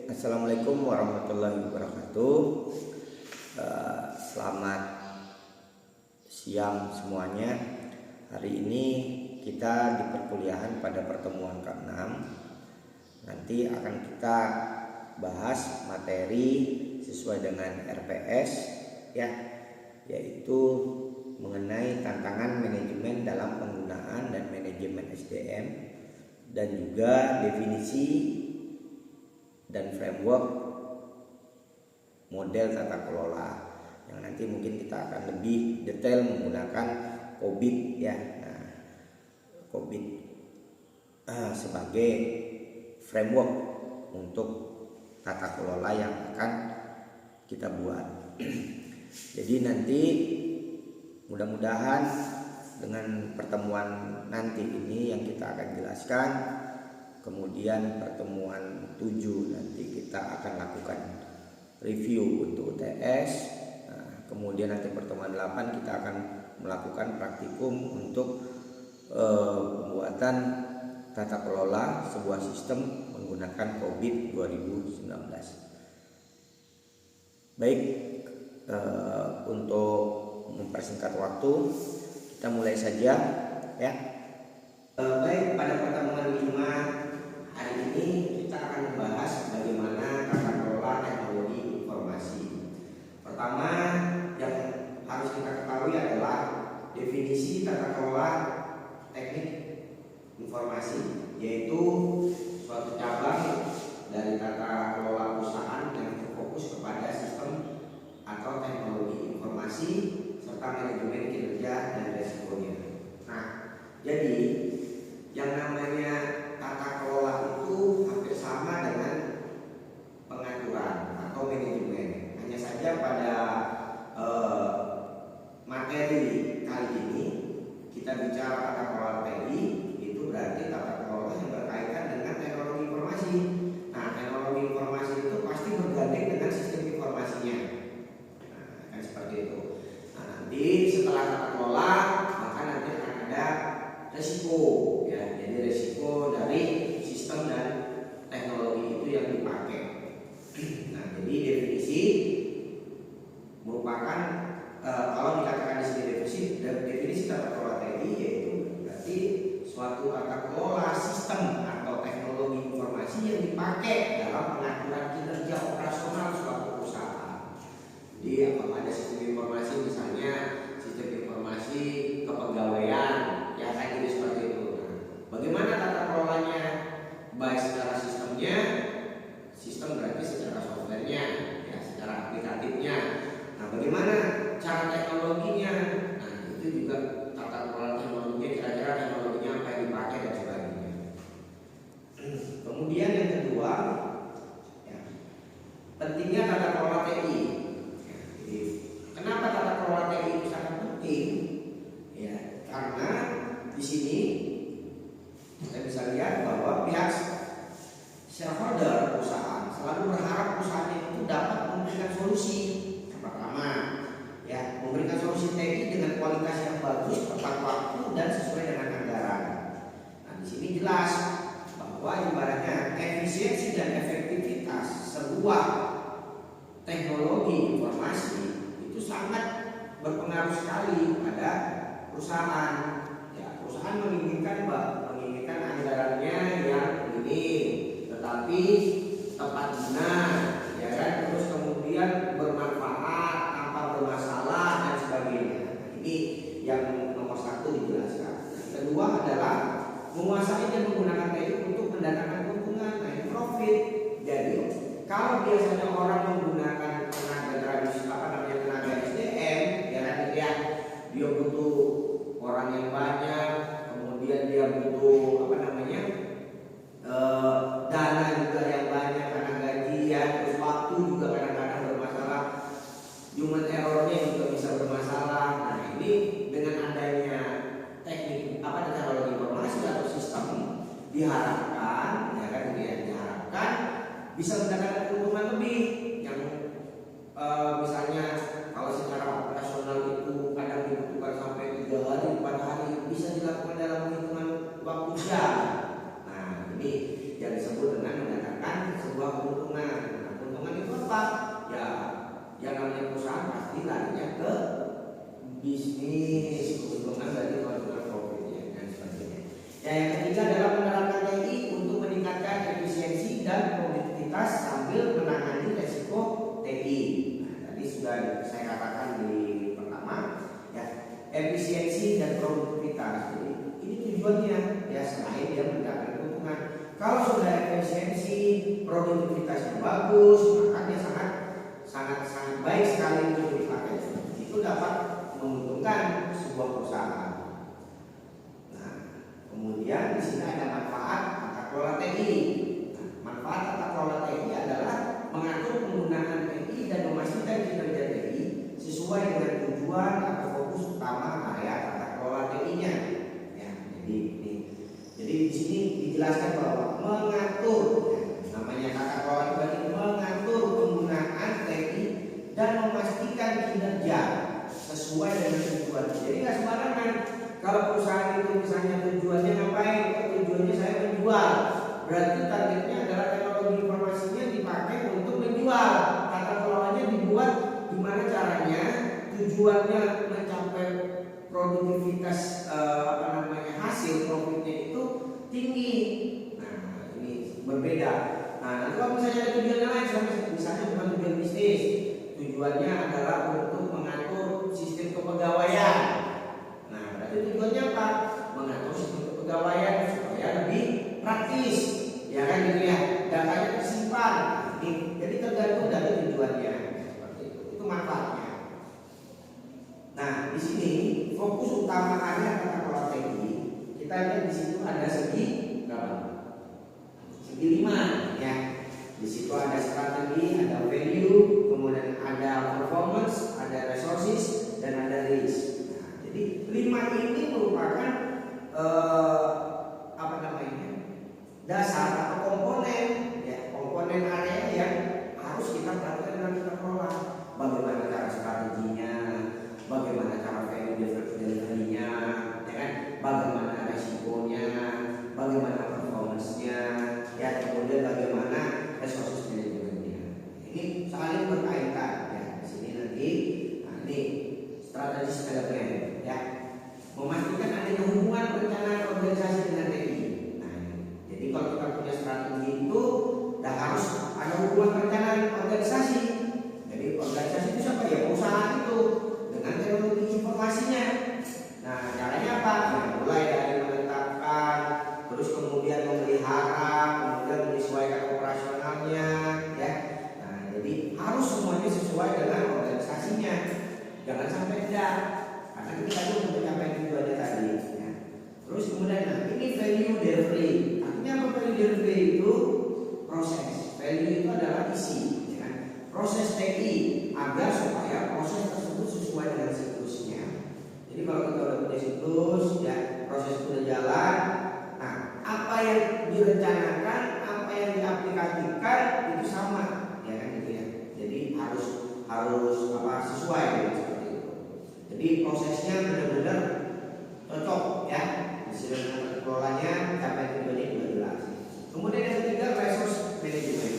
Assalamualaikum warahmatullahi wabarakatuh. Selamat siang semuanya. Hari ini kita di perkuliahan pada pertemuan ke-6. Nanti akan kita bahas materi sesuai dengan RPS ya, yaitu mengenai tantangan manajemen dalam penggunaan dan manajemen SDM, dan juga definisi dan framework model tata kelola yang nanti mungkin kita akan lebih detail menggunakan COBIT ya. Nah, COBIT sebagai framework untuk tata kelola yang akan kita buat. Jadi nanti mudah-mudahan dengan pertemuan nanti ini yang kita akan jelaskan. Kemudian pertemuan 7 nanti kita akan lakukan review untuk UTS. Kemudian nanti pertemuan 8 kita akan melakukan praktikum untuk pembuatan tata kelola sebuah sistem menggunakan COBIT 2019. Baik, untuk mempersingkat waktu kita mulai saja ya. Baik, pada pertemuan 5 hari ini kita akan membahas bagaimana tata kelola teknologi informasi. Pertama yang harus kita ketahui adalah definisi tata kelola teknik informasi, yaitu suatu cabang dari tata kelola perusahaan yang berfokus kepada sistem atau teknologi informasi serta manajemen kinerja dan resikonya. Nah, jadi yang namanya tata kelola itu hampir sama dengan pengaturan atau manajemen. Hanya saja pada materi kali ini kita bicara tata kelola TI, itu berarti tata kelola yang berkaitan dengan teknologi informasi. Nah, teknologi informasi itu pasti bergandeng dengan sistem informasinya. Nah, kan seperti itu. Nah, nanti setelah tata kelola maka nanti akan ada resiko ya. Jadi resiko dari sistem dan teknologi itu yang dipakai. Nah, jadi definisi merupakan kalau dikatakan di sini definisi tata kelola TI, yaitu berarti suatu tata kelola sistem atau teknologi informasi yang dipakai dalam pengaturan kinerja operasional suatu perusahaan. Jadi ada sistem informasi, misalnya sistem informasi kepegawaian ya, kayak gitu seperti itu. Nah, bagaimana tata kelolanya? Baik secara sistemnya, sistem berarti secara softwarenya ya, secara aplikatifnya. Nah, bagaimana cara teknologinya? Nah, itu juga tata kelola teknologinya, kira-kira teknologinya apa yang dipakai dan sebagainya. Kemudian yang kedua ya, pentingnya tata kelola TI. Ya, jadi kenapa tata kelola TI itu sangat penting? Ya, karena di sini kita bisa lihat bahwa pihak shareholder perusahaan selalu berharap perusahaan itu dapat memberikan solusi. Yang pertama, ya, memberikan solusi TI dengan kualitas yang bagus, tepat waktu dan sesuai dengan anggaran. Nah, di sini jelas bahwa ibaratnya efisiensi dan efektivitas sebuah teknologi informasi itu sangat berpengaruh sekali pada perusahaan. Ya, perusahaan menginginkan anggarannya yang ini, tetapi tepat guna, ya kan, terus kemudian bermanfaat tanpa bermasalah dan sebagainya. Nah, ini yang nomor 1 dijelaskan. Yang kedua adalah menguasai dan menggunakan TI untuk mendatangkan keuntungan, nah ini profit. Jadi kalau biasanya orang menggunakan tenaga tradisional, tenaga SDM, ya kan, ya, dia butuh orang yang banyak, kemudian dia butuh dana juga yang banyak karena gaji ya, terus waktu juga kadang-kadang bermasalah, human errornya juga bisa bermasalah. Nah, ini dengan adanya teknik teknologi informasi atau sistem diharapkan ya kan, diharapkan bisa mendatangkan keuntungan lebih yang misalnya kalau secara operasional itu kadang dibutuhkan sampai 3 hari 4 hari, bisa dilakukan dalam hitungan waktu jam. Nah, ini yang disebut dengan mendatangkan sebuah keuntungan. produktivitas sambil menangani resiko TI. Nah, tadi sudah saya katakan di pertama ya, efisiensi dan produktivitas. Jadi ini tujuannya ya, selain dia mendapatkan keuntungan. Kalau sudah efisiensi, produktivitasnya bagus, maka dia sangat baik sekali untuk dipakai. Itu dapat menguntungkan sebuah perusahaan. Nah, kemudian di sini ada manfaat tata kelola TI. Nah, manfaat tata kelola TI adalah mengatur penggunaan TI dan memastikan kinerja TI sesuai dengan tujuan atau fokus utama area tata kelola TI-nya. Ya, jadi di sini dijelaskan bahwa mengatur, ya, namanya tata kelola itu berarti mengatur penggunaan TI dan memastikan kinerja sesuai dengan tujuan. Jadi nggak sembarangan. Kalau perusahaan itu misalnya tujuannya ngapain? Tujuannya saya menjual. Berarti targetnya adalah teknologi informasinya dipakai untuk menjual. Tata kelolanya dibuat gimana caranya tujuannya mencapai produktivitas hasil profitnya itu tinggi. Nah, ini berbeda. Nah, nanti kalau misalnya ada tujuan lain, misalnya bukan tujuan bisnis, tujuannya adalah untuk mengatur sistem kepegawaian. Nah, berarti tujuannya apa? Mengatur sistem kepegawaian supaya lebih praktis, ya kan gitu ya. Datanya tersimpan. Jadi tergantung dari tujuannya. Seperti itu manfaatnya. Nah, di sini fokus utama area tata kelola TI. Kita lihat di situ ada segi berapa? Segi 5 ya. Di situ ada strategi, ada value, kemudian ada performance, ada resources, dan ada risk. Nah, jadi 5 ini merupakan dasar atau komponen, ya, komponen area yang harus kita perhatikan dalam tata kelola. Bagaimana cara strateginya, bagaimana cara value delivery-nya, ya kan? Bagaimana resikonya, bagaimana performance-nya, ya, kemudian bagaimana resources manajemennya. Ini saling berkaitan ya. Di sini nanti, nah ini strategis development ya, memastikan adanya hubungan perencanaan organisasi dengan TI. Nah, jadi kalau kita punya strategi itu, dah harus ada hubungan perencanaan organisasi. Jadi organisasi itu siapa ya? Perusahaan itu dengan teknologi informasinya. Nah, caranya apa? Ya, mulai dari menetapkan, terus kemudian memelihara, kemudian menyesuaikan operasionalnya, ya. Nah, jadi harus semuanya sesuai dengan organisasinya. Jangan sampai tidak, karena kita itu untuk mencapai tujuannya tadi. Ya. Terus kemudian, nah, ini value delivery. Artinya apa value delivery itu? Proses. Value itu adalah isi, ya. Proses TI agar supaya proses tersebut sesuai dengan siklusnya. Jadi kalau kita udah punya siklus, ya, proses itu udah jalan. Nah, apa yang direncanakan, apa yang diaplikasikan itu sama, ya kan gitu ya. Jadi harus sesuai ya, seperti itu. Jadi prosesnya benar-benar cocok ya. Disitu kelolanya sampai tujuannya juga jelas. Kemudian yang ketiga, resource management.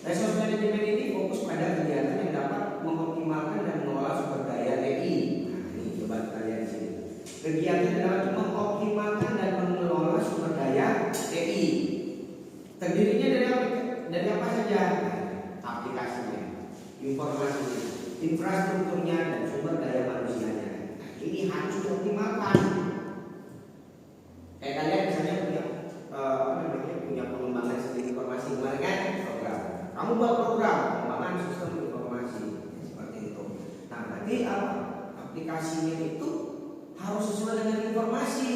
Resource management ini fokus pada kegiatan yang dapat mengoptimalkan dan mengelola sumber daya TI. Nah, ini coba kita lihat di sini. Kegiatan yang dapat mengoptimalkan dan mengelola sumber daya TI. Terdirinya dari apa saja? Aplikasinya, informasinya, infrastrukturnya, dan sumber daya manusianya. Nah, ini harus dioptimalkan. Kayak kalian misalnya punya pengembangan sistem informasi, kemarin kan program. Kamu buat program pengembangan sistem informasi, seperti itu. Nah, berarti aplikasinya itu harus sesuai dengan informasi.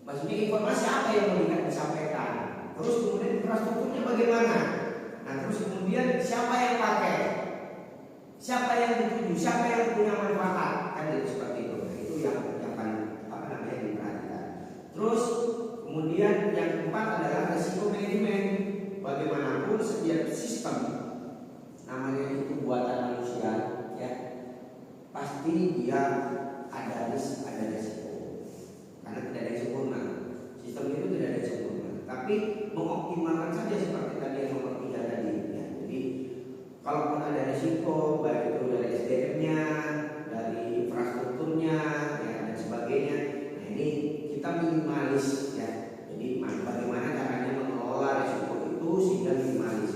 Maksudnya informasi apa yang mau disampaikan. Terus kemudian infrastrukturnya bagaimana. Nah, terus kemudian siapa yang pakai, siapa yang dituju, siapa yang punya manfaat, kan jadi seperti itu. Nah, itu yang paling diperhatikan. Terus kemudian yang keempat adalah risiko manajemen. Bagaimanapun setiap sistem, namanya itu buatan manusia, ya, pasti dia ada risiko. Karena tidak ada yang sempurna. Sistem itu tidak ada yang sempurna. Tapi mengoptimalkan saja seperti tadi yang nomor 3 tadi. Ya. Jadi kalaupun ada risiko, baik itu dari SDM-nya, dari infrastrukturnya, ya, dan sebagainya. Nah, ini kita minimalis ya. Jadi bagaimana caranya mengelola risiko itu sehingga minimalis.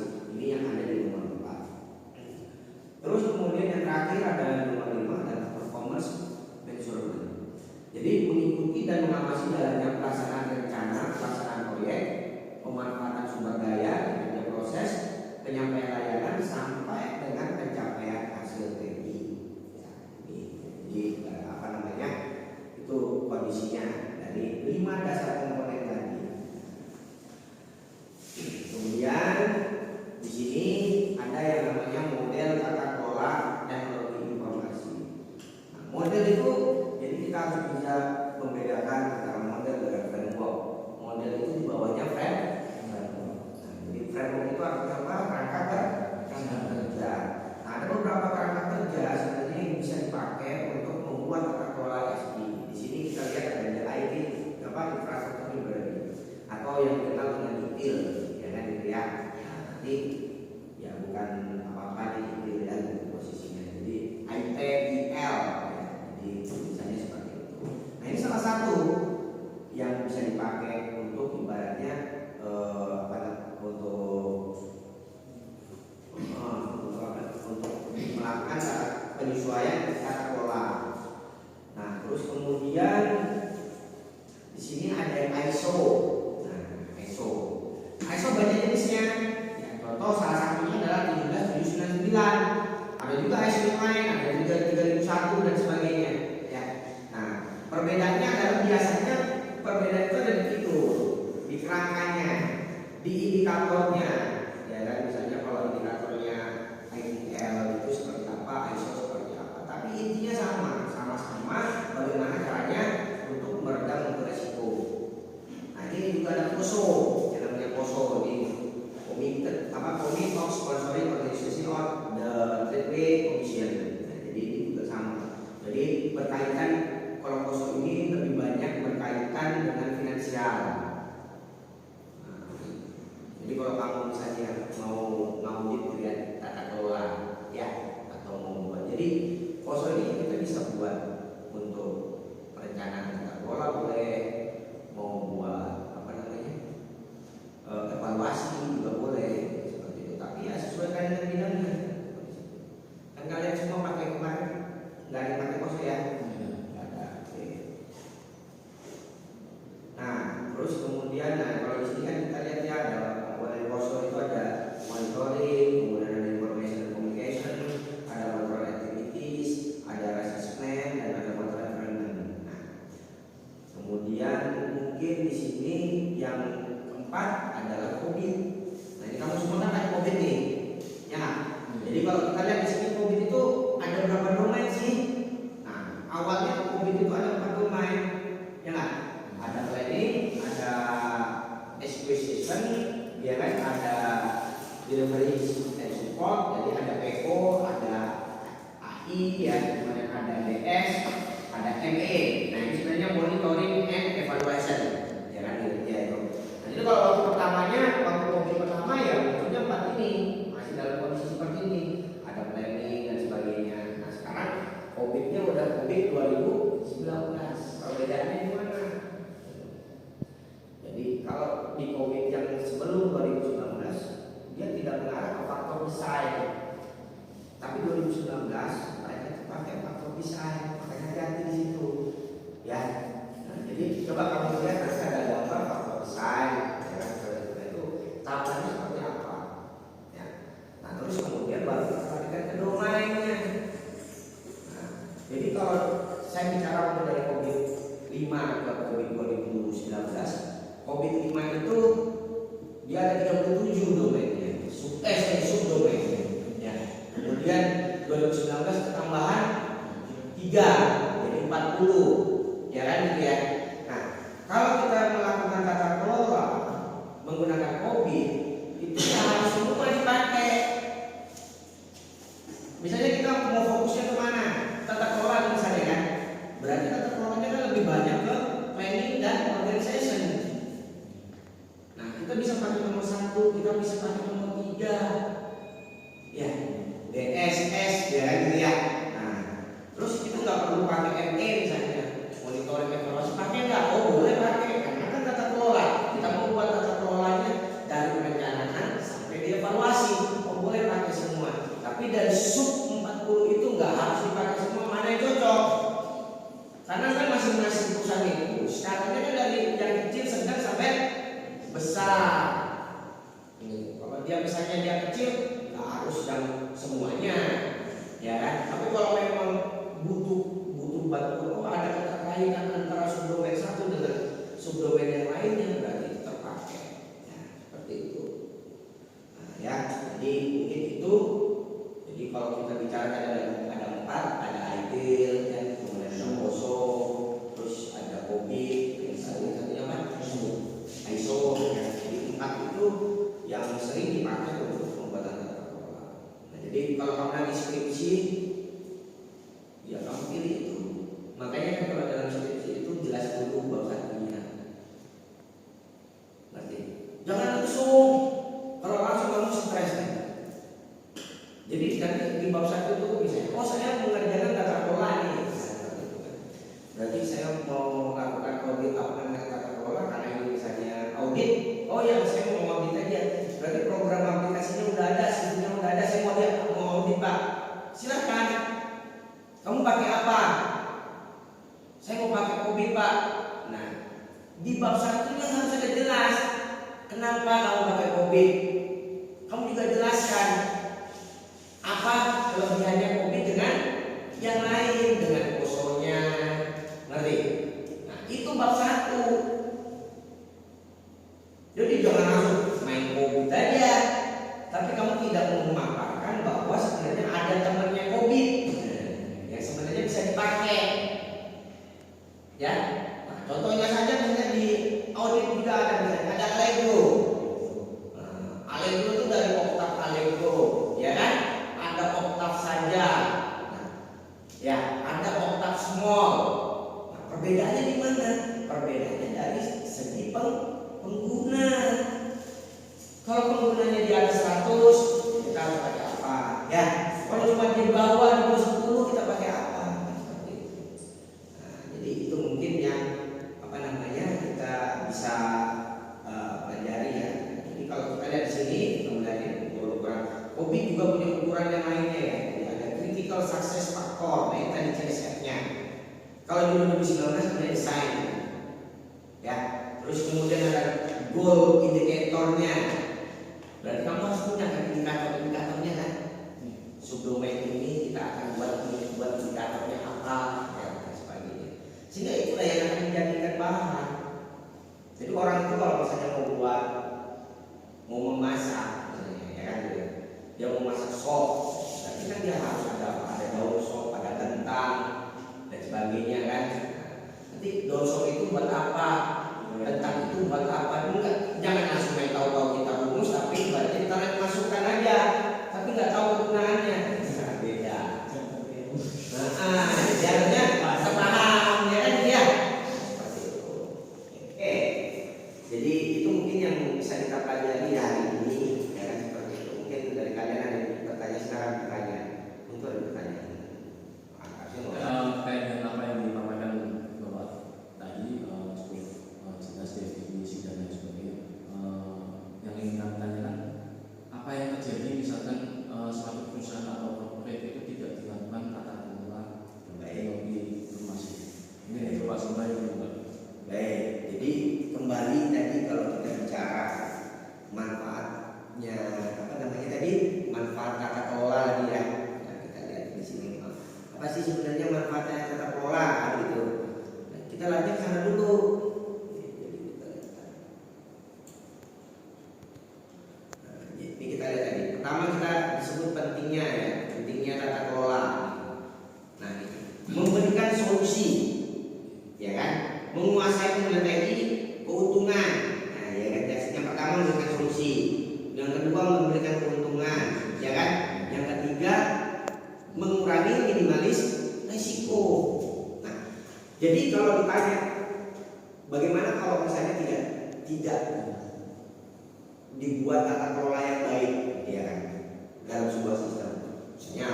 penyesuaian tata kelola. Nah, terus kemudian di sini ada ISO. Nah, ISO banyak jenisnya. Ya, contoh salah satunya adalah 17799. Ada juga ISO yang lain, ada 33001 dan sebagainya. Ya. Nah, perbedaannya adalah biasanya perbedaan itu ada di fitur, di kerangkanya, di indikatornya. Ya kan, misalnya kalau indikatornya ITL itu seperti apa, ISO seperti apa. Tapi intinya sama-sama bagaimana caranya untuk meredam resiko. Nah, ini juga ada POSO, yang namanya POSO di Committee of Sponsoring Organization on the Trade Commission. Nah, jadi ini juga sama. Jadi berkaitan, kalau POSO ini lebih banyak berkaitan dengan finansial. Jadi kalau kamu misalnya mau ngaudit lihat tata kelola, ya, atau mau buat, jadi POSO ini kita bisa buat untuk perencanaan tata kelola, boleh mau buat apa namanya evaluasi juga boleh seperti itu. Tapi ya sesuaikan dengan bidangnya. Kan kalian semua pakai kemarin nggak ada yang pakai POSO ya? Nggak ada. Oke. Nah, terus kemudian, nah kalau di sini kan kita lihat ya ada komponen POSO itu ada monitoring, kemudian ada information and communication, ada control activities, ada assessment, dan ada control environment. Nah, kemudian mungkin di sini yang keempat adalah COVID. Nah, ini kamu semua kan pakai COVID nih, ya. Jadi kalau kita lihat di sini COVID itu ada berapa domain sih? Nah, awalnya COVID itu ada 4 domain, ya nggak? Ada planning, ada acquisition, ya kan, ada delivery and support, jadi ada PO, ada AI, ya, kemudian ada DS, ada ME. Nah, ini sebenarnya monitoring and evaluation, ya kan, ya itu. Nah, jadi kalau waktu pertamanya, waktu COVID pertama ya munculnya 4 ini, masih dalam kondisi seperti ini, ada planning dan sebagainya. Nah, sekarang COVID-nya udah COVID 2019, perbedaannya di mana? Jadi kalau di COVID yang sebelum 2019 dia tidak mengarah ke faktor desain, tapi 2019 mereka pakai faktor desain, makanya hati-hati di situ, ya. Nah, jadi coba kamu lihat nanti ada gambar faktor desain, ya kan, itu tahapannya seperti apa, ya. Nah, terus kemudian baru kita kembalikan ke domainnya. Nah, jadi kalau saya bicara dari COVID 5 ke COVID 2019, COVID 5 itu dia ada 37 domainnya, subdomainnya, ya. Kemudian 2019 ketambahan 3, jadi 40, ya kan, gitu ya. Nah, kalau kita melakukan tata kelola menggunakan COVID, itu harus semua dipakai. Misalnya kita mau fokusnya kemana? Tata kelola misalnya kan, berarti tata kelolanya kan lebih banyak ke planning dan organization. Nah, kita bisa pakai nomor 1, kita bisa pakai nomor 3, ya, DSS, ya gitu ya. Nah, terus kita nggak perlu pakai ME misalnya, monitoring evaluasi, pakai nggak? Oh, boleh pakai, karena kan tata kelola. Kita mau buat tata kelolanya dari perencanaan sampai dievaluasi, oh boleh pakai semua. Tapi dari sub 40 itu nggak harus dipakai semua, mana yang cocok? Karena kan masing-masing perusahaan itu sekarangnya kan dari yang kecil, sedang sampai besar. Kalau dia misalnya dia kecil, nggak harus yang semuanya, ya kan? Tapi kalau memang butuh bantuan, oh ada keterkaitan antara subdomain satu dengan subdomain yang lainnya, berarti terpakai. Ya, seperti itu. Nah, ya, jadi mungkin itu. Jadi kalau kita bicara ada 4, ada ideal, ya, kemudian ada POSO, terus ada COVID, yang satunya apa? ISO, ya. Jadi 4 itu yang sering dipakai untuk pembuatan tata kelola. Nah, jadi kalau kamu lagi skripsi, ya kamu pilih itu. Makanya kan kalau dalam skripsi itu jelas dulu bab satunya. Nanti jangan langsung. Kalau langsung kamu stres kan. Jadi nanti di bab 1 itu bisa, oh saya mengerjakan tata kelola nih. Berarti saya mau melakukan audit apa namanya tata kelola karena ini misalnya audit. Oh ya, saya mau audit aja. Berarti program aplikasinya udah ada, sistemnya udah ada. Saya mau audit Pak. Silakan. Di bab 1-nya harus ada jelas kenapa kamu pakai COVID. Kamu juga jelaskan apa kelebihannya COVID dengan yang lain, dengan posonya, ngerti? Nah, itu bab 1. Jadi jangan langsung main COVID aja, tapi kamu tidak memaparkan bahwa sebenarnya ada temannya COVID yang sebenarnya bisa dipakai. Ya, nah, contohnya saja misalnya di audit juga ada misalnya ada Allegro. Allegro itu dari oktav Allegro, ya kan? Ada oktav saja, ya ada oktav small. Nah, perbedaannya di mana? Perbedaannya dari segi pengguna. Kalau penggunanya di atas 100, kita harus pakai apa? Ya, kalau cuma di bawah di bawah 10 kita pakai apa? Seperti itu. Nah, jadi itu mungkin yang kita bisa pelajari ya. Jadi kalau kita lihat di sini, kemudian ukuran COVID juga punya ukuran yang lainnya ya. Jadi ada critical success factor, nah ini tadi CSF-nya. Kalau di 2019 ada desain, ya. Terus kemudian ada goal indikatornya. Berarti kamu harus punya kan indikatornya kan. Subdomain ini kita akan buat indikatornya apa, ya, dan sebagainya. Sehingga itulah yang akan dijadikan bahan. Jadi orang itu kalau misalnya mau memasak, ya kan, dia mau masak sop, berarti kan dia harus ada daun sop, ada kentang dan sebagainya kan. Nanti daun sop itu buat apa, kentang itu buat apa? Enggak, jangan langsung main tahu-tahu kita rumus, tapi berarti kita masukkan aja, tapi nggak tahu kegunaannya. Beda. Nah, jangannya sepaham ya kan dia. Seperti itu. Oke. Jadi itu mungkin yang bisa kita pelajari hari ini, ya kan, seperti itu. Mungkin dari kalian ada yang bertanya sekarang bertanya, untuk ada pertanyaan. Kayak dengan apa yang dipaparkan Bapak tadi, jelas definisi dan lain sebagainya. Yang ingin kami tanyakan, apa yang terjadi misalkan suatu perusahaan atau korporat itu tidak dilakukan tata kelola teknologi informasi? Ini informasi baik juga. Baik, jadi kembali tadi kalau kita bicara manfaatnya, manfaat tata kelola lagi ya. Nah, kita lihat di sini apa sih sebenarnya manfaatnya tata kelola gitu. Nah, kita lanjut sana dulu. Nah, ini kita lihat tadi. Pertama kita disebut pentingnya ya, pentingnya tata kelola. Nah, memberikan solusi, ya kan? Menguasai mengenai keuntungan. Nah, ya kan, yang pertama memberikan solusi, yang kedua memberikan keuntungan, ya kan? Yang ketiga mengurangi minimalis risiko. Nah, jadi kalau ditanya bagaimana kalau misalnya tidak dibuat tata kelola yang baik, ya kan, dalam sebuah sistem. Misalnya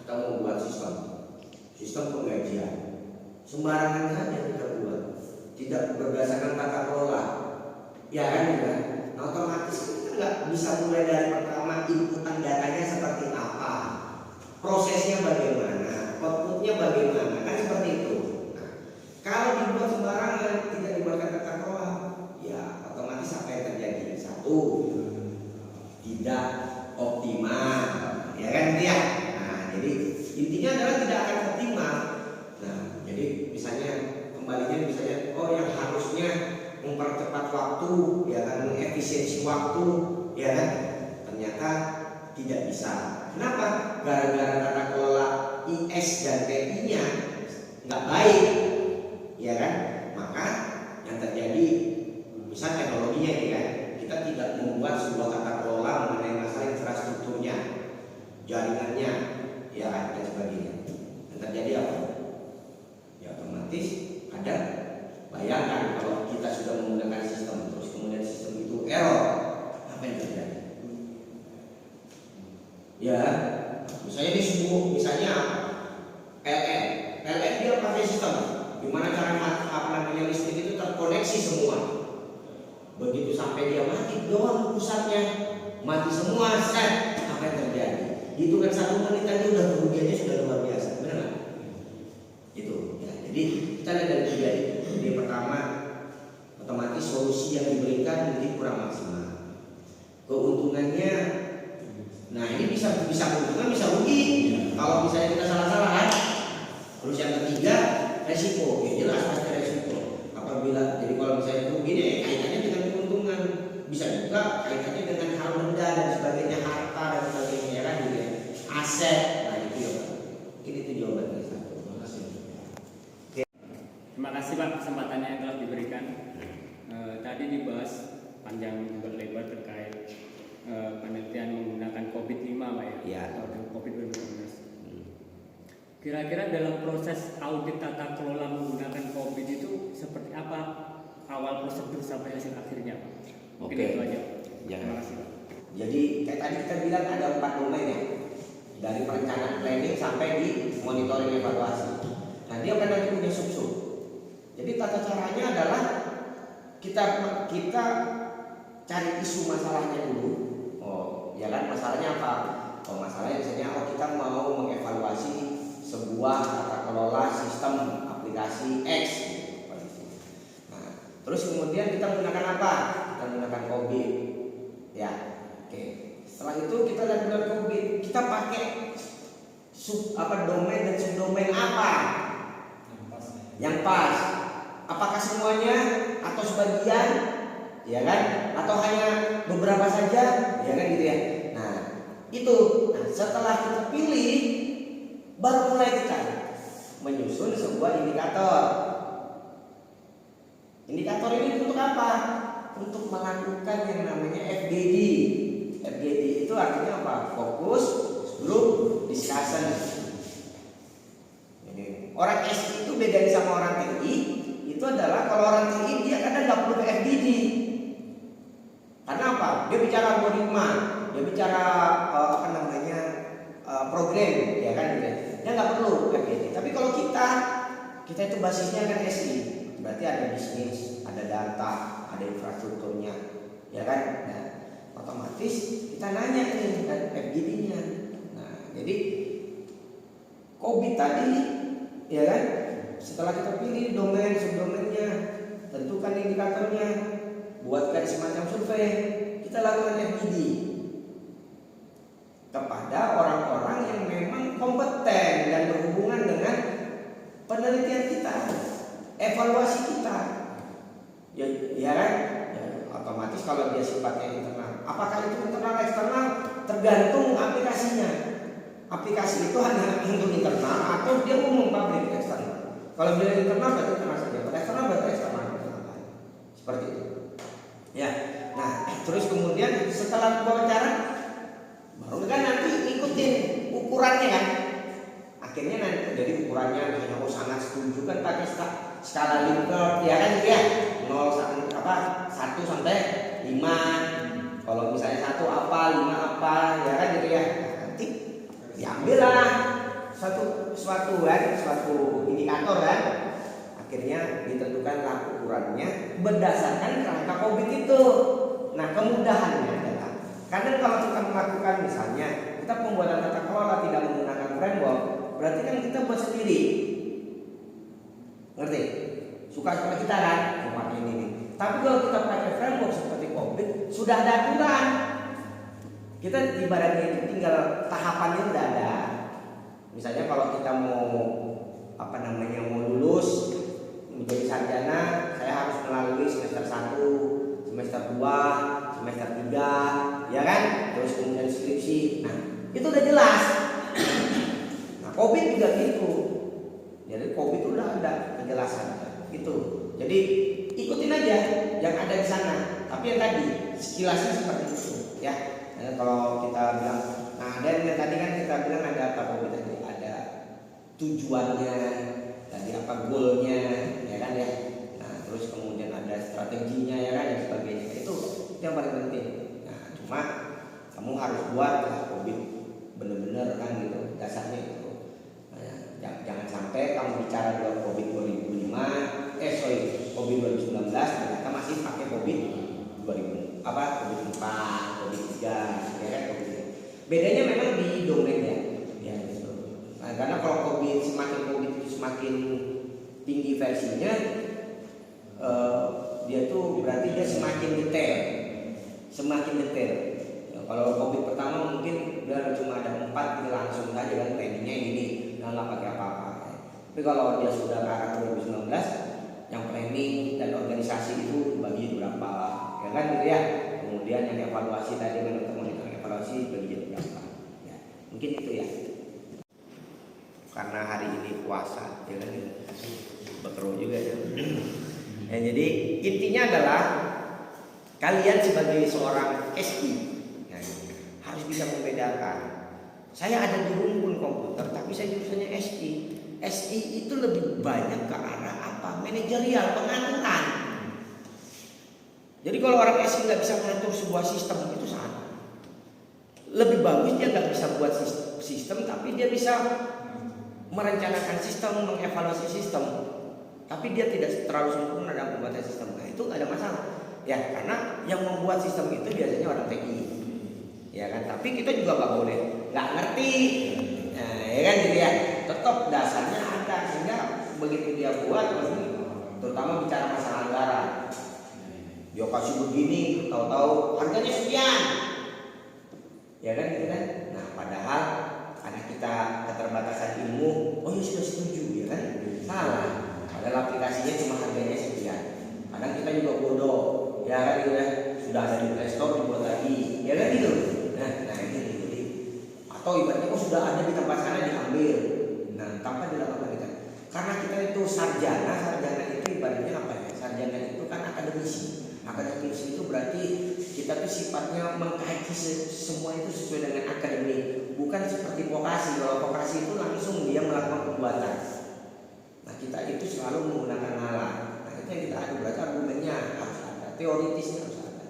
kita mau buat sistem penggajian, sembarangan saja kita buat, tidak berdasarkan tata kelola, ya kan, juga. Nah, otomatis kita nggak bisa mulai dari pertama inputan datanya seperti apa, prosesnya bagaimana, outputnya bagaimana, kan seperti itu. Nah, kalau dibuat sembarangan, tidak dibuatkan tata kelola, ya otomatis apa yang terjadi? Satu, tidak optimal, ya kan dia. Nah, jadi intinya adalah tidak akan optimal. Nah, jadi misalnya kembalinya misalnya, oh yang harusnya mempercepat waktu, ya kan, mengefisiensi waktu, ya kan, ternyata tidak bisa. Kenapa? Gara-gara tata kelola IS dan TI-nya nggak baik, ya kan. Maka yang terjadi, misal teknologinya ini kan, kita tidak membuat sebuah tata kelola mengenai masalah infrastrukturnya, jaringannya, ya kan, dan sebagainya. Yang terjadi apa? Ya otomatis ada, bayangkan kalau kita sudah menggunakan sistem, terus kemudian sistem itu error, apa yang terjadi? Ya, misalnya di subuh, misalnya PLN dia pakai sistem, gimana cara listrik itu terkoneksi semua. Begitu sampai dia mati, doang pusatnya mati semua, set, apa yang terjadi? Itu kan 1 menit aja udah kerugiannya sudah luar biasa, benar nggak? Itu, ya. Jadi kita lihat dari 3 itu. Jadi pertama bisa keuntungan bisa rugi kalau misalnya kita salah-salah kan. Terus yang ketiga resiko, ya jelas pasti resiko. Apabila jadi kalau misalnya rugi ini kaitannya dengan keuntungan, bisa juga kaitannya dengan hal benda dan sebagainya, harta dan sebagainya ya kan gitu ya. Aset, nah itu ya. Ini tuh jawabannya satu. Terima kasih. Terima kasih Pak kesempatannya yang telah diberikan. Tadi dibahas panjang juga lebar terkait penelitian menggunakan COVID-5 Pak ya, Iya. atau COVID-19. Kira-kira dalam proses audit tata kelola menggunakan COVID itu seperti apa awal prosedur sampai hasil akhirnya Pak? Mungkin Oke. itu aja. Ya. Terima kasih Pak. Jadi kayak tadi kita bilang ada 4 domain ya. Dari perencanaan planning sampai di monitoring evaluasi. Nah dia kan nanti punya sub-sub. Jadi tata caranya adalah kita cari isu masalahnya dulu. Oh, ya kan masalahnya apa? Oh, masalahnya misalnya kita mau mengevaluasi sebuah tata kelola sistem aplikasi X. Nah, terus kemudian kita menggunakan apa? Kita menggunakan COVID. Ya, oke. Setelah itu kita lakukan COVID. Kita pakai domain dan subdomain apa? Yang pas. Apakah semuanya atau sebagian? Ya kan? Atau hanya beberapa saja? Ya kan gitu ya. Nah, itu. Nah, setelah kita pilih baru mulai kita menyusun sebuah indikator. Indikator ini untuk apa? Untuk melakukan yang namanya FGD. FGD itu artinya apa? Fokus Group Discussion. Orang SI itu bedanya sama orang TI itu adalah kalau orang TI dia kadang nggak perlu FGD. Karena apa? Dia bicara algoritma, dia bicara program, ya kan gitu. Dia nggak perlu FGD. Tapi kalau kita itu basisnya kan SI, berarti ada bisnis, ada data, ada infrastrukturnya, ya kan? Nah, otomatis kita nanya nih kan FGD-nya. Nah, jadi COVID tadi, ya kan? Setelah kita pilih domain, subdomainnya, tentukan indikatornya, buatkan semacam survei, kita lakukan FGD kepada orang-orang yang memang kompeten dan berhubungan dengan penelitian kita, evaluasi kita, ya kan? Ya, otomatis kalau dia sifatnya internal, apakah itu internal eksternal tergantung aplikasinya. Aplikasi itu hanya untuk internal atau dia umum publik eksternal. Kalau dia internal berarti internal saja, kalau eksternal berarti eksternal. Seperti itu. Ya. Nah, terus kemudian setelah wawancara baru kan nanti ikutin ukurannya kan. Akhirnya nanti dari ukurannya misalnya sangat setuju kan pakai skala Likert ya kan gitu ya. 1 sampai 5. Kalau misalnya 1 apa, 5 apa, ya kan gitu ya. Nanti diambillah suatu indikator kan. Akhirnya ditentukanlah ukurannya berdasarkan kerangka COVID itu. Nah, kemudahannya adalah karena kalau kita melakukan misalnya kita pembuatan tata kelola tidak menggunakan framework, berarti kan kita buat sendiri. Ngerti? Suka-suka kita kan pakai ini. Tapi kalau kita pakai framework seperti COVID, sudah ada aturan. Kita ibaratnya itu tinggal tahapannya udah ada. Misalnya kalau kita mau lulus menjadi sarjana, saya harus melalui semester 1, semester 2, semester 3, ya kan? Terus kemudian skripsi. Nah, itu udah jelas. Nah, COVID juga gitu. Jadi COVID udah ada kejelasan gitu. Jadi ikutin aja yang ada di sana. Tapi yang tadi sekilasnya seperti itu, ya. Nah, kalau kita bilang, nah dan yang tadi kan kita bilang ada apa COVID tadi? Ada tujuannya, tadi apa goalnya, ya kan ya. Nah, terus kemudian ada strateginya, ya kan, dan sebagainya. Itu yang paling penting. Nah, cuma kamu harus buat COVID bener-bener kan gitu, dasarnya itu. Nah, jangan sampai kamu bicara COVID 2005, COVID 2019 ternyata masih pakai COVID 2000 COVID 4, COVID 3, ya kan COVID. Bedanya memang di domainnya, ya gitu. Nah, karena kalau COVID itu semakin tinggi versinya, dia tuh berarti dia semakin detail. Kalau COVID pertama mungkin dia cuma ada 4, kita langsung saja kan planningnya ini, nggak pakai apa-apa. Tapi kalau dia sudah ke arah 2019, yang planning dan organisasi itu bagi berapa, ya kan gitu ya. Kemudian yang evaluasi tadi kan, untuk monitor evaluasi bagi jadi berapa. Ya, mungkin itu ya. Karena hari ini puasa, ya kan, betul juga ya. Ya, jadi intinya adalah kalian sebagai seorang SI ya, harus bisa membedakan. Saya ada di rumpun komputer, tapi saya jurusannya SI. SI itu lebih banyak ke arah apa? Manajerial, pengaturan. Jadi kalau orang SI nggak bisa mengatur sebuah sistem, itu salah. Lebih bagus dia nggak bisa buat sistem, tapi dia bisa merencanakan sistem, mengevaluasi sistem. Tapi dia tidak terlalu sempurna dalam pembuatan sistem. Nah, itu nggak ada masalah. Ya, karena yang membuat sistem itu biasanya orang TI. Ya kan, tapi kita juga nggak boleh nggak ngerti. Nah, ya kan gitu ya. Tetap dasarnya ada, sehingga begitu dia buat, terutama bicara masalah anggaran. Dia kasih begini, tahu-tahu harganya sekian. Ya kan gitu kan. Nah, padahal karena kita keterbatasan ilmu, oh ya sudah setuju, ya kan? Salah. Padahal aplikasinya cuma harganya sekian. Kadang kita juga bodoh, ya kan gitu ya. Sudah ada di Play Store dibuat lagi, ya kan gitu. Nah ini jadi. Atau ibaratnya kok sudah ada di tempat sana diambil. Nah, tanpa dilakukan itu. Karena kita itu sarjana itu ibaratnya apa ya? Sarjana itu kan akademisi. Akademisi itu berarti kita tuh sifatnya mengkaji semua itu sesuai dengan akademik, bukan seperti vokasi. Kalau vokasi itu langsung dia melakukan perbuatan. Nah, kita itu selalu menggunakan nalar. Nah, itu yang kita adu, berarti argumennya harus ada, teoritisnya harus ada.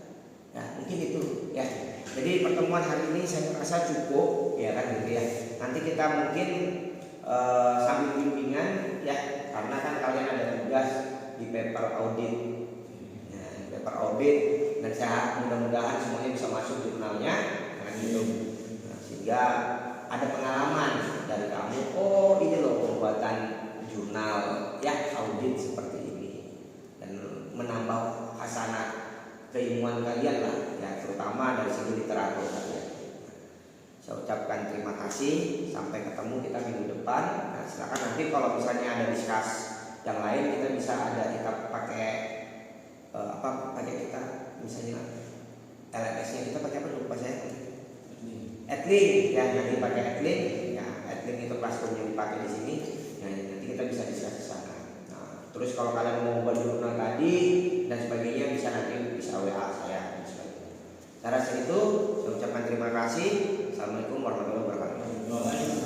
Ya, mungkin itu ya. Jadi pertemuan hari ini saya rasa cukup, ya kan gitu ya. Nanti kita mungkin sambil bimbingan ya, karena kan kalian ada tugas di paper audit. Nah, paper audit, dan saya mudah-mudahan semuanya bisa masuk jurnalnya, nah gitu. Nah, sehingga ada pengalaman dari kamu. Oh, ini loh pembuatan jurnal ya audit seperti ini, dan menambah hasanah keilmuan kalian lah ya, terutama dari segi literatur kalian. Saya ucapkan terima kasih, sampai ketemu kita minggu depan. Nah, silakan nanti kalau misalnya ada diskus yang lain, kita bisa ada, kita pakai pakai kita misalnya LMS-nya kita pakai apa, lupa saya. Adlink ya, nanti pakai Adlink ya. Adlink itu classroom yang dipakai di sini. Nah, nanti kita bisa diskusi sana. Nah, terus kalau kalian mau buat jurnal tadi dan sebagainya, bisa nanti bisa WA saya dan sebagainya. Saya rasa itu, saya ucapkan terima kasih. Assalamualaikum warahmatullahi wabarakatuh.